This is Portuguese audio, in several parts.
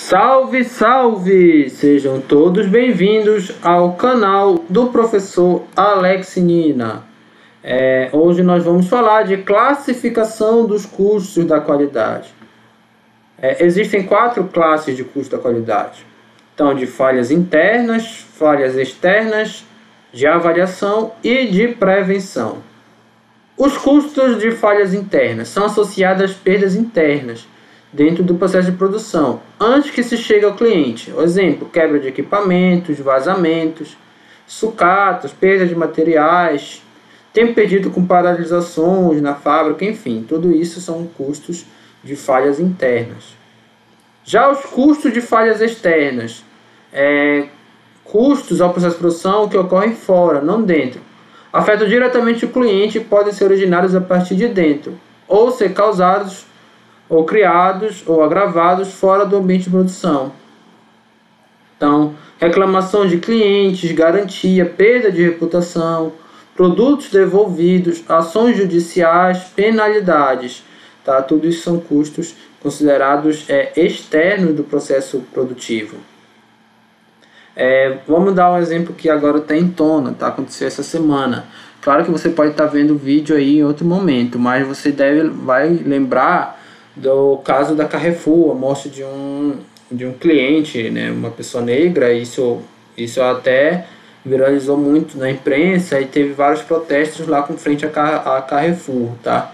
Salve, salve! Sejam todos bem-vindos ao canal do professor Alex Nina. Hoje nós vamos falar de classificação dos custos da qualidade. Existem 4 classes de custo da qualidade. Então, de falhas internas, falhas externas, de avaliação e de prevenção. Os custos de falhas internas são associados às perdas internas dentro do processo de produção, antes que se chegue ao cliente. Por exemplo, quebra de equipamentos, vazamentos, sucatas, perda de materiais, tempo perdido com paralisações na fábrica, enfim, tudo isso são custos de falhas internas. Já os custos de falhas externas, custos ao processo de produção que ocorrem fora, não dentro. Afetam diretamente o cliente e podem ser originados a partir de dentro, ou ser causados ou criados ou agravados fora do ambiente de produção. Então, reclamação de clientes, garantia, perda de reputação, produtos devolvidos, ações judiciais, penalidades. Tá? Tudo isso são custos considerados externos do processo produtivo. Vamos dar um exemplo que agora está em tona, tá? Aconteceu essa semana. Claro que você pode estar vendo o vídeo aí em outro momento, mas você vai lembrar do caso da Carrefour, a morte de um cliente, né, uma pessoa negra. Isso até viralizou muito na imprensa e teve vários protestos lá com frente a Carrefour, tá?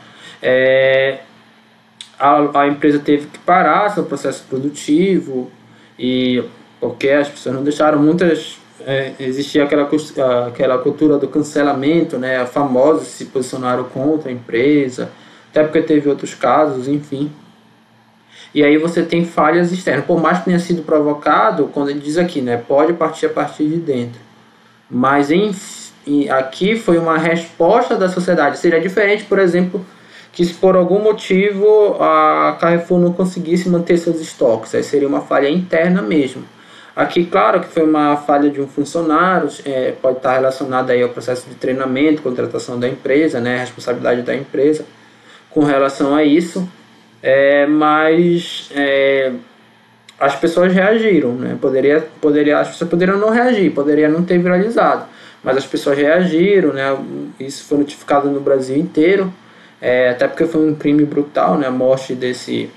A empresa teve que parar seu processo produtivo, e porque as pessoas não deixaram existia aquela cultura do cancelamento, né? Famosos se posicionaram contra a empresa, até porque teve outros casos, enfim. E aí você tem falhas externas, por mais que tenha sido provocado, quando ele diz aqui, né, pode partir a partir de dentro. Mas aqui foi uma resposta da sociedade. Seria diferente, por exemplo, que se por algum motivo a Carrefour não conseguisse manter seus estoques, aí seria uma falha interna mesmo. Aqui, claro que foi uma falha de um funcionário, pode estar relacionada aí ao processo de treinamento, contratação da empresa, né, responsabilidade da empresa com relação a isso, mas as pessoas reagiram, né? As pessoas poderiam não reagir, poderia não ter viralizado, mas as pessoas reagiram, né? Isso foi notificado no Brasil inteiro, até porque foi um crime brutal, né? A morte desse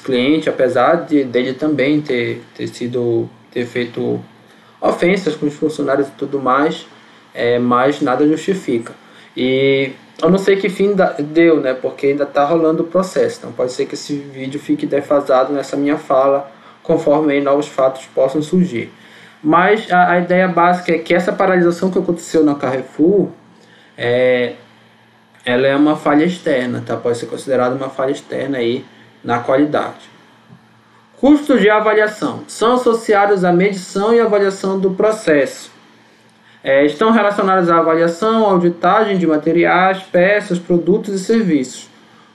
cliente, apesar dele também ter feito ofensas com os funcionários e tudo mais, mas nada justifica. E eu não sei que fim deu, né? Porque ainda está rolando o processo. Então pode ser que esse vídeo fique defasado nessa minha fala, conforme aí novos fatos possam surgir. Mas a ideia básica é que essa paralisação que aconteceu na Carrefour, ela é uma falha externa, tá? Pode ser considerada uma falha externa aí na qualidade. Custos de avaliação são associados à medição e avaliação do processo. Estão relacionados à avaliação, auditagem de materiais, peças, produtos e serviços,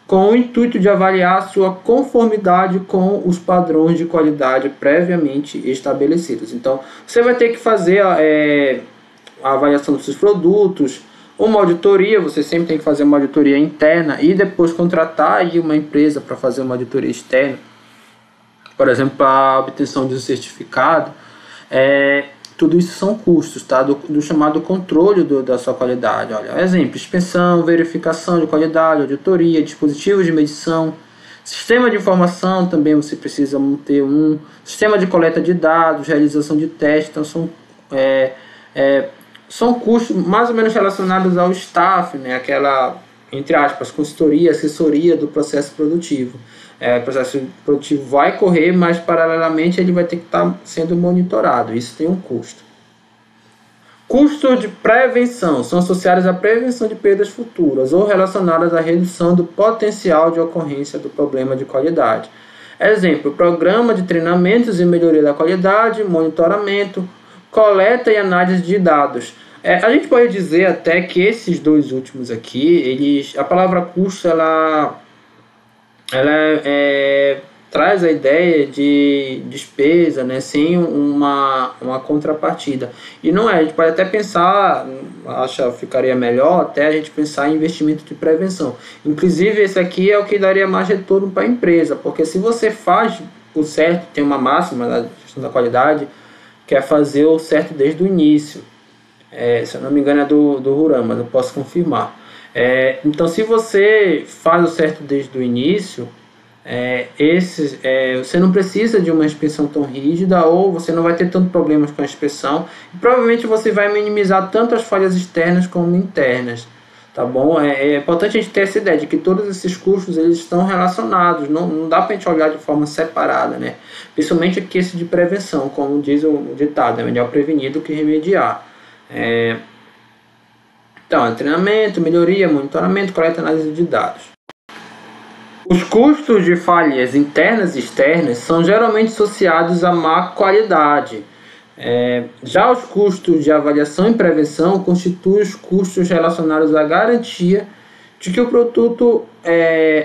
com o intuito de avaliar sua conformidade com os padrões de qualidade previamente estabelecidos. Então, você vai ter que fazer a avaliação dos seus produtos, uma auditoria. Você sempre tem que fazer uma auditoria interna e depois contratar aí uma empresa para fazer uma auditoria externa, por exemplo, para a obtenção de um certificado. Tudo isso são custos, tá? do chamado controle da sua qualidade. Olha, exemplo: inspeção, verificação de qualidade, auditoria, dispositivos de medição, sistema de informação, também você precisa ter um sistema de coleta de dados, realização de testes. Então são custos mais ou menos relacionados ao staff, né? Aquela, entre aspas, consultoria, assessoria do processo produtivo. O processo produtivo vai correr, mas paralelamente ele vai ter que estar sendo monitorado. Isso tem um custo. Custos de prevenção são associados à prevenção de perdas futuras ou relacionadas à redução do potencial de ocorrência do problema de qualidade. Exemplo: programa de treinamentos e melhoria da qualidade, monitoramento, coleta e análise de dados. A gente pode dizer até que esses dois últimos aqui, a palavra custo, ela traz a ideia de despesa, né, sem uma contrapartida. E não é, a gente pode até pensar, ficaria melhor até a gente pensar em investimento de prevenção. Inclusive esse aqui é o que daria mais retorno para a empresa, porque se você faz o certo, tem uma máxima da gestão da qualidade, que é fazer o certo desde o início. Se eu não me engano é do Huram, mas eu posso confirmar. Então, se você faz o certo desde o início, você não precisa de uma inspeção tão rígida, ou você não vai ter tantos problemas com a inspeção, e provavelmente você vai minimizar tanto as falhas externas como internas, tá bom? É importante a gente ter essa ideia de que todos esses custos eles estão relacionados, não dá para a gente olhar de forma separada, né? Principalmente aqui esse de prevenção, como diz o ditado, é melhor prevenir do que remediar. Então, treinamento, melhoria, monitoramento, coleta e análise de dados. Os custos de falhas internas e externas são geralmente associados à má qualidade. Já os custos de avaliação e prevenção constituem os custos relacionados à garantia de que o produto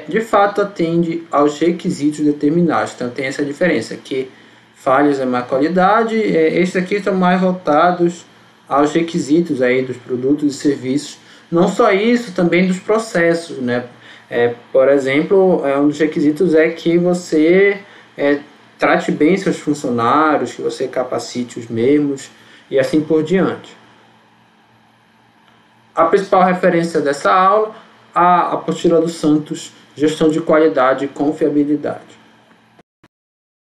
de fato atende aos requisitos determinados. Então tem essa diferença, que falhas é má qualidade, esses aqui estão mais voltados aos requisitos aí dos produtos e serviços. Não só isso, também dos processos, né? Por exemplo, um dos requisitos é que você trate bem seus funcionários, que você capacite os mesmos e assim por diante. A principal referência dessa aula, a apostila dos Santos, gestão de qualidade e confiabilidade.